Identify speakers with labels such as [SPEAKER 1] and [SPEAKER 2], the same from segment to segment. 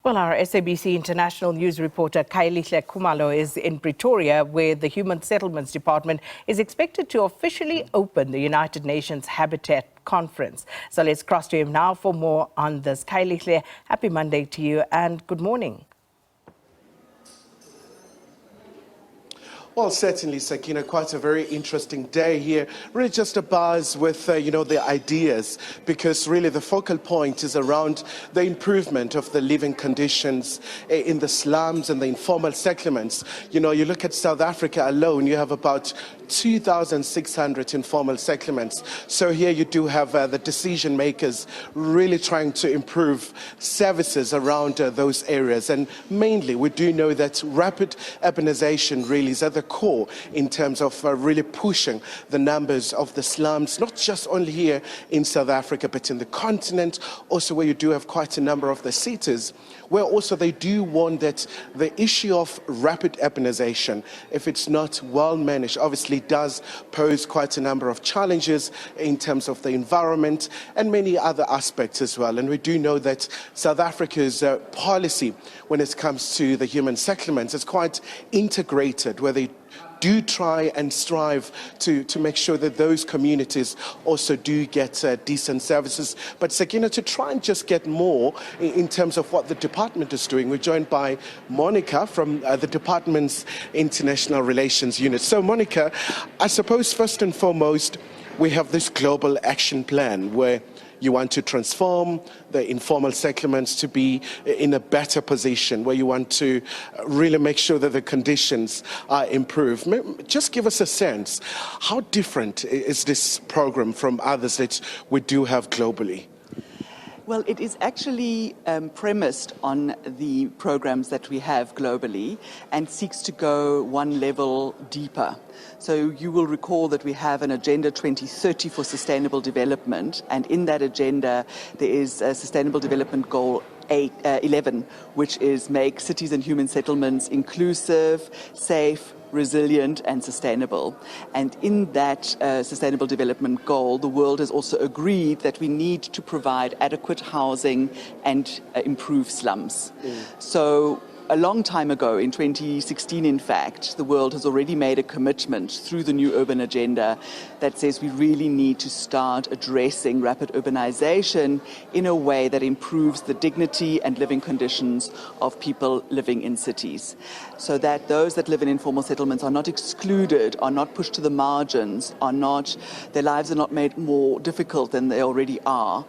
[SPEAKER 1] Well, our SABC international news reporter Khayelihle Khumalo is in Pretoria, where the Human Settlements Department is expected to officially open the United Nations Habitat Conference. So let's cross to him now for more on this. Khayelihle, happy Monday to you and good morning.
[SPEAKER 2] Well, certainly, Sakina, quite a very interesting day here. Really just a buzz with, the ideas, because really the focal point is around the improvement of the living conditions in the slums and the informal settlements. You look at South Africa alone, you have about 2,600 informal settlements. So here you do have the decision makers really trying to improve services around those areas. And mainly, we do know that rapid urbanization really is at the core in terms of really pushing the numbers of the slums, not just only here in South Africa, but in the continent, also where you do have quite a number of the cities, where also they do warn that the issue of rapid urbanization, if it's not well managed, obviously does pose quite a number of challenges in terms of the environment and many other aspects as well. And we do know that South Africa's policy when it comes to the human settlements is quite integrated, where they do try and strive to make sure that those communities also do get decent services. But Sakina, to try and just get more in terms of what the department is doing, we're joined by Monica from the department's International Relations Unit. So Monica, I suppose first and foremost, we have this global action plan where you want to transform the informal settlements to be in a better position, where you want to really make sure that the conditions are improved. Just give us a sense, how different is this program from others that we do have globally?
[SPEAKER 3] Well, it is actually premised on the programs that we have globally and seeks to go one level deeper. So you will recall that we have an Agenda 2030 for sustainable development, and in that agenda there is a Sustainable Development Goal 11, which is make cities and human settlements inclusive, safe, resilient and sustainable. And in that sustainable development goal, the world has also agreed that we need to provide adequate housing and improve slums. So a long time ago, in 2016 in fact, the world has already made a commitment through the new urban agenda that says we really need to start addressing rapid urbanization in a way that improves the dignity and living conditions of people living in cities, so that those that live in informal settlements are not excluded, are not pushed to the margins, their lives are not made more difficult than they already are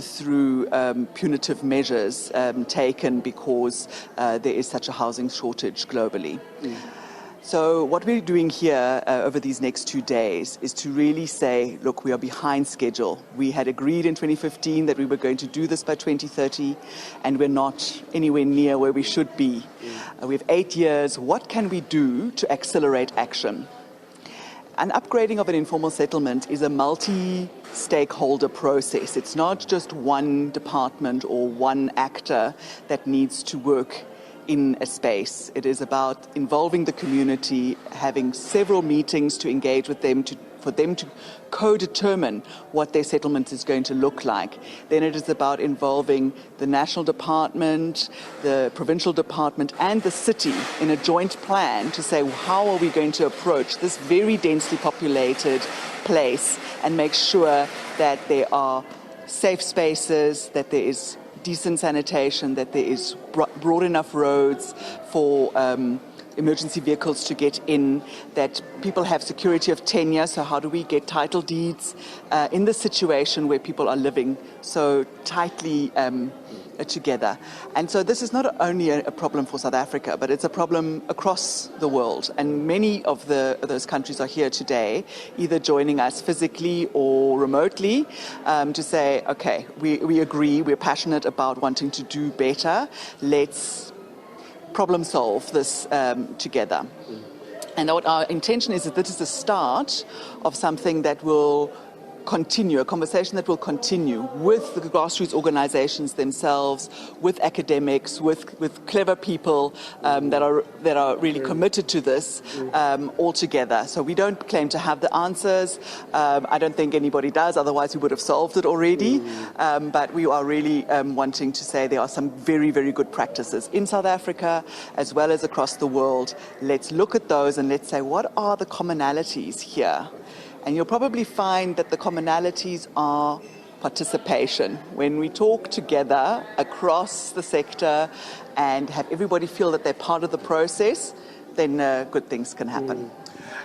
[SPEAKER 3] through punitive measures taken because there is such a housing shortage globally. So what we're doing here over these next 2 days is to really say, look, we are behind schedule. We had agreed in 2015 that we were going to do this by 2030, and we're not anywhere near where we should be. We have 8 years. What can we do to accelerate action? An upgrading of an informal settlement is a multi-stakeholder process. It's not just one department or one actor that needs to work in a space. It is about involving the community, having several meetings to engage with them, for them to co-determine what their settlement is going to look like. Then it is about involving the national department, the provincial department and the city in a joint plan to say, how are we going to approach this very densely populated place and make sure that there are safe spaces, that there is decent sanitation, that there is broad enough roads for emergency vehicles to get in, that people have security of tenure. So how do we get title deeds in the situation where people are living so tightly together? And so this is not only a problem for South Africa, but it's a problem across the world. And many of those countries are here today, either joining us physically or remotely, to say, okay, we agree, we're passionate about wanting to do better. Let's problem solve this together. And what our intention is that this is the start of something that will continue, a conversation that will continue with the grassroots organizations themselves, with academics, with clever people that are really committed to this all together. So we don't claim to have the answers. I don't think anybody does, otherwise we would have solved it already. But we are really wanting to say there are some very, very good practices in South Africa as well as across the world. Let's look at those and let's say, what are the commonalities here? And you'll probably find that the commonalities are participation. When we talk together across the sector and have everybody feel that they're part of the process, then good things can happen.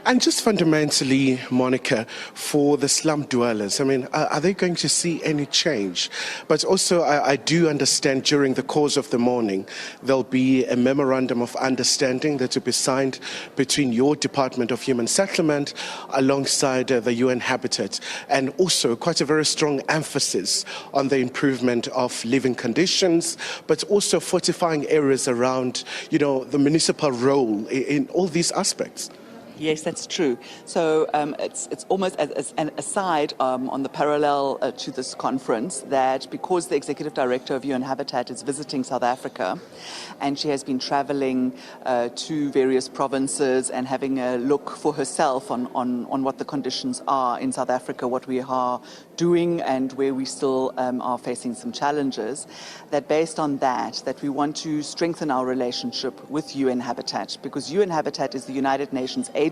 [SPEAKER 2] And just fundamentally, Monica, for the slum dwellers, I mean, are they going to see any change? But also, I do understand during the course of the morning, there'll be a memorandum of understanding that will be signed between your Department of Human Settlement alongside the UN Habitat, and also quite a very strong emphasis on the improvement of living conditions, but also fortifying areas around, the municipal role in all these aspects.
[SPEAKER 3] Yes, that's true. So it's almost as an aside on the parallel to this conference, that because the Executive Director of UN Habitat is visiting South Africa and she has been traveling to various provinces and having a look for herself on what the conditions are in South Africa, what we are doing and where we still are facing some challenges, that based on that we want to strengthen our relationship with UN Habitat, because UN Habitat is the United Nations agency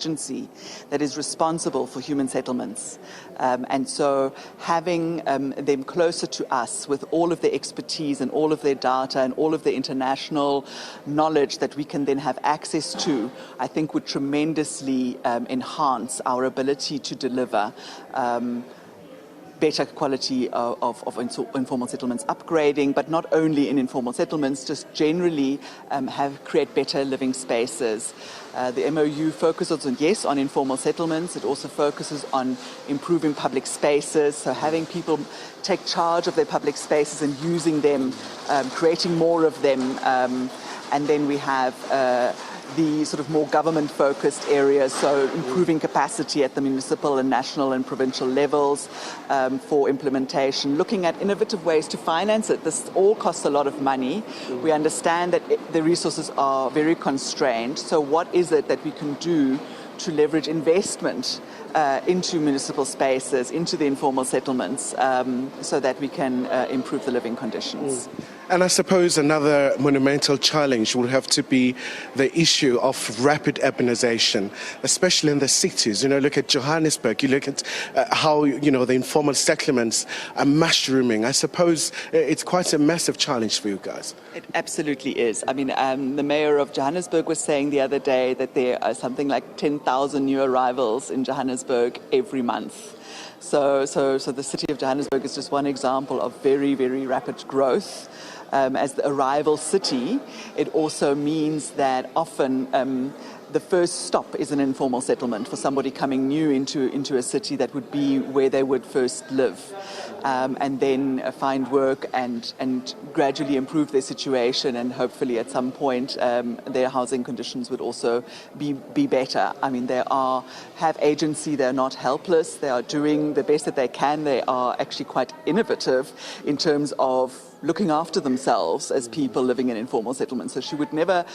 [SPEAKER 3] that is responsible for human settlements. And so having them closer to us with all of their expertise and all of their data and all of their international knowledge that we can then have access to, I think would tremendously enhance our ability to deliver better quality of informal settlements, upgrading, but not only in informal settlements, just generally create better living spaces. The MOU focuses on informal settlements. It also focuses on improving public spaces, so having people take charge of their public spaces and using them, creating more of them. And then we have the sort of more government-focused areas, so improving capacity at the municipal and national and provincial levels for implementation, looking at innovative ways to finance it. This all costs a lot of money. We understand that the resources are very constrained, so what is it that we can do to leverage investment into municipal spaces, into the informal settlements, so that we can improve the living conditions.
[SPEAKER 2] And I suppose another monumental challenge will have to be the issue of rapid urbanization, especially in the cities. Look at Johannesburg, you look at how, the informal settlements are mushrooming. I suppose it's quite a massive challenge for you guys.
[SPEAKER 3] It absolutely is. I mean, the mayor of Johannesburg was saying the other day that there are something like 10,000 new arrivals in Johannesburg every month. So the city of Johannesburg is just one example of very, very rapid growth. As the arrival city, it also means that often the first stop is an informal settlement for somebody coming new into a city. That would be where they would first live, and then find work and gradually improve their situation, and hopefully at some point their housing conditions would also be better. I mean, they have agency, they're not helpless, they are doing the best that they can, they are actually quite innovative in terms of looking after themselves as people living in informal settlements. So she would never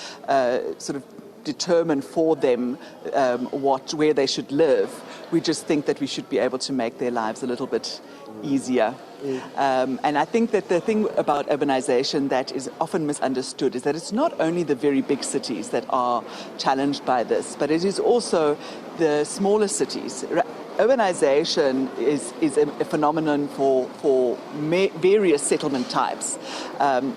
[SPEAKER 3] sort of determine for them where they should live. We just think that we should be able to make their lives a little bit easier. And I think that the thing about urbanization that is often misunderstood is that it's not only the very big cities that are challenged by this, but it is also the smaller cities. Urbanization is a phenomenon for various settlement types.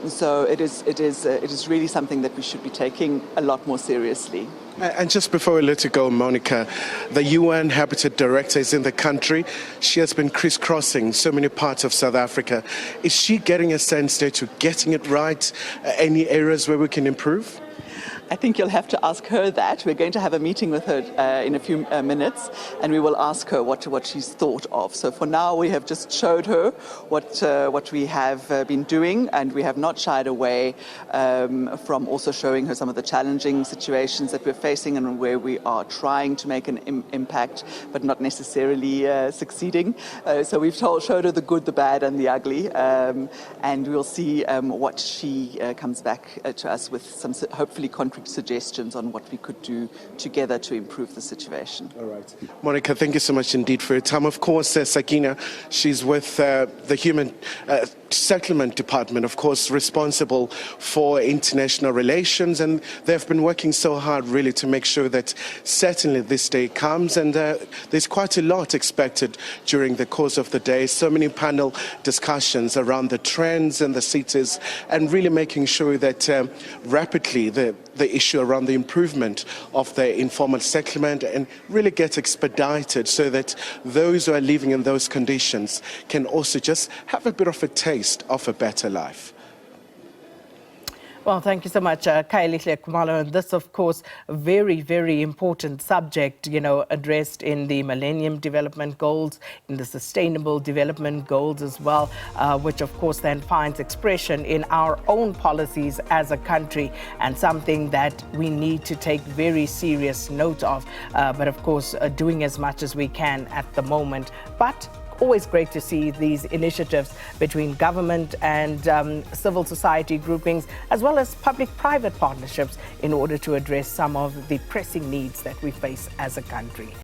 [SPEAKER 3] So it is really something that we should be taking a lot more seriously.
[SPEAKER 2] And just before we let you go, Monica, the UN Habitat Director is in the country. She has been crisscrossing so many parts of South Africa. Is she getting a sense that you're getting it right? Any areas where we can improve?
[SPEAKER 3] I think you'll have to ask her that. We're going to have a meeting with her in a few minutes, and we will ask her what she's thought of. So for now, we have just showed her what we have been doing, and we have not shied away from also showing her some of the challenging situations that we're facing and where we are trying to make an impact, but not necessarily succeeding. So we've showed her the good, the bad, and the ugly, and we'll see what she comes back to us with, some hopefully concrete suggestions on what we could do together to improve the situation.
[SPEAKER 2] All right. Monica, thank you so much indeed for your time. Of course, Sakina, she's with the Human Settlement Department, of course, responsible for international relations, and they've been working so hard really to make sure that certainly this day comes, and there's quite a lot expected during the course of the day. So many panel discussions around the trends and the cities, and really making sure that rapidly the issue around the improvement of the informal settlement and really get expedited so that those who are living in those conditions can also just have a bit of a taste of a better life.
[SPEAKER 1] Well, thank you so much, Khayelihle Khumalo. And this, of course, a very, very important subject, addressed in the Millennium Development Goals, in the Sustainable Development Goals as well, which, of course, then finds expression in our own policies as a country, and something that we need to take very serious note of. But, of course, doing as much as we can at the moment. But always great to see these initiatives between government and civil society groupings, as well as public-private partnerships, in order to address some of the pressing needs that we face as a country.